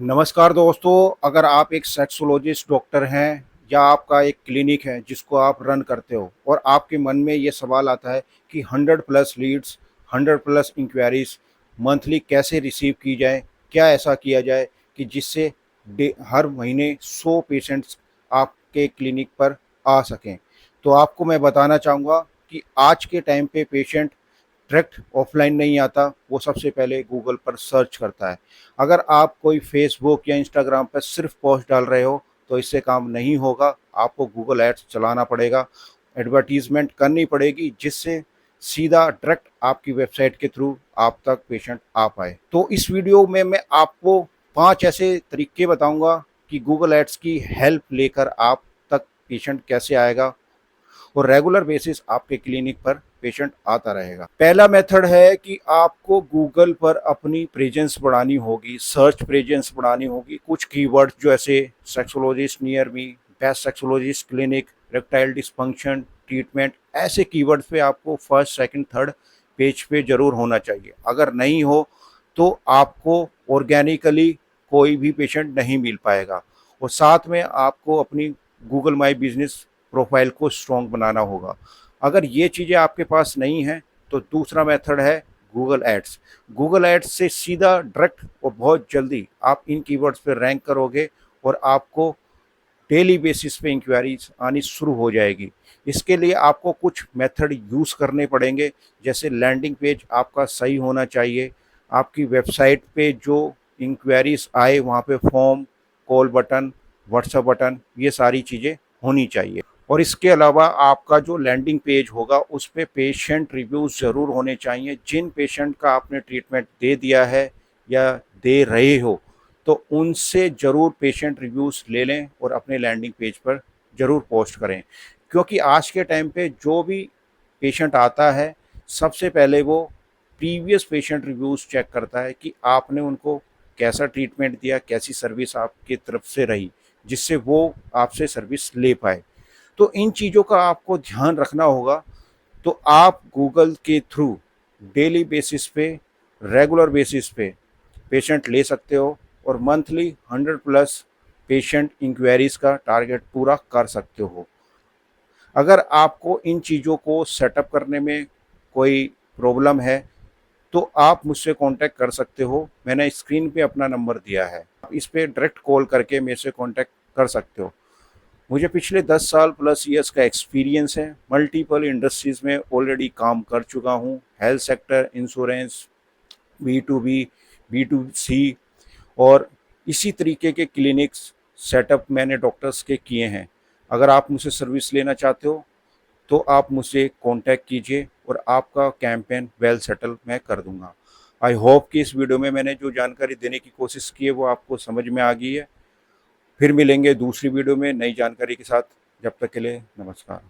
नमस्कार दोस्तों। अगर आप एक सेक्सोलॉजिस्ट डॉक्टर हैं या आपका एक क्लिनिक है जिसको आप रन करते हो और आपके मन में ये सवाल आता है कि 100 plus leads, 100 plus inquiries monthly कैसे रिसीव की जाए, क्या ऐसा किया जाए कि जिससे हर महीने 100 पेशेंट्स आपके क्लिनिक पर आ सकें। तो आपको मैं बताना चाहूँगा कि आज के टाइम पे पेशेंट डायरेक्ट ऑफलाइन नहीं आता, वो सबसे पहले गूगल पर सर्च करता है। अगर आप कोई फेसबुक या इंस्टाग्राम पर सिर्फ पोस्ट डाल रहे हो तो इससे काम नहीं होगा, आपको गूगल एड्स चलाना पड़ेगा, एडवर्टीजमेंट करनी पड़ेगी, जिससे सीधा डायरेक्ट आपकी वेबसाइट के थ्रू आप तक पेशेंट आ पाए। तो इस वीडियो में मैं आपको 5 ऐसे तरीके बताऊंगा कि गूगल एड्स की हेल्प लेकर आप तक पेशेंट कैसे आएगा और रेगुलर बेसिस आपके क्लिनिक पर पेशेंट आता रहेगा। पहला मेथड है कि आपको गूगल पर अपनी प्रेजेंस बढ़ानी होगी, सर्च प्रेजेंस बढ़ानी होगी। कुछ कीवर्ड्स जो ऐसे sexologist near me, best sexologist clinic, erectile dysfunction treatment, ऐसे कीवर्ड्स पे आपको फर्स्ट सेकंड थर्ड पेज पे जरूर होना चाहिए। अगर नहीं हो तो आपको ऑर्गेनिकली कोई भी पेशेंट नहीं मिल पाएगा। और साथ में आपको अपनी गूगल माई बिजनेस प्रोफाइल को स्ट्रॉन्ग बनाना होगा। अगर ये चीज़ें आपके पास नहीं हैं तो दूसरा मेथड है गूगल एड्स। गूगल एड्स से सीधा डायरेक्ट और बहुत जल्दी आप इन कीवर्ड्स पे रैंक करोगे और आपको डेली बेसिस पे इंक्वायरीज आनी शुरू हो जाएगी। इसके लिए आपको कुछ मेथड यूज़ करने पड़ेंगे, जैसे लैंडिंग पेज आपका सही होना चाहिए, आपकी वेबसाइट पे जो इंक्वायरीज आए वहाँ पे form, call button, WhatsApp button, ये सारी चीज़ें होनी चाहिए। और इसके अलावा आपका जो लैंडिंग पेज होगा उस पे पेशेंट रिव्यूज़ ज़रूर होने चाहिए। जिन पेशेंट का आपने ट्रीटमेंट दे दिया है या दे रहे हो तो उनसे ज़रूर पेशेंट रिव्यूज़ ले लें और अपने लैंडिंग पेज पर ज़रूर पोस्ट करें। क्योंकि आज के टाइम पे जो भी पेशेंट आता है सबसे पहले वो प्रीवियस पेशेंट रिव्यूज़ चेक करता है कि आपने उनको कैसा ट्रीटमेंट दिया, कैसी सर्विस आपकी तरफ से रही, जिससे वो आपसे सर्विस ले पाए। तो इन चीज़ों का आपको ध्यान रखना होगा। तो आप गूगल के थ्रू डेली बेसिस पे, रेगुलर बेसिस पे पेशेंट ले सकते हो और मंथली 100 प्लस पेशेंट इंक्वायरीज का टारगेट पूरा कर सकते हो। अगर आपको इन चीज़ों को सेटअप करने में कोई प्रॉब्लम है तो आप मुझसे कांटेक्ट कर सकते हो। मैंने स्क्रीन पे अपना नंबर दिया है, आप इस पे डायरेक्ट कॉल करके मेरे से कांटेक्ट कर सकते हो। मुझे पिछले 10 साल प्लस ईयर्स का एक्सपीरियंस है, मल्टीपल इंडस्ट्रीज़ में ऑलरेडी काम कर चुका हूँ, health sector, insurance, B B to C, और इसी तरीके के क्लिनिक्स सेटअप मैंने डॉक्टर्स के किए हैं। अगर आप मुझसे सर्विस लेना चाहते हो तो आप मुझसे कांटेक्ट कीजिए और आपका कैंपेन वेल सेटल मैं कर दूंगा। आई होप कि इस वीडियो में मैंने जो जानकारी देने की कोशिश की है वो आपको समझ में आ गई है। फिर मिलेंगे दूसरी वीडियो में नई जानकारी के साथ। जब तक के लिए नमस्कार।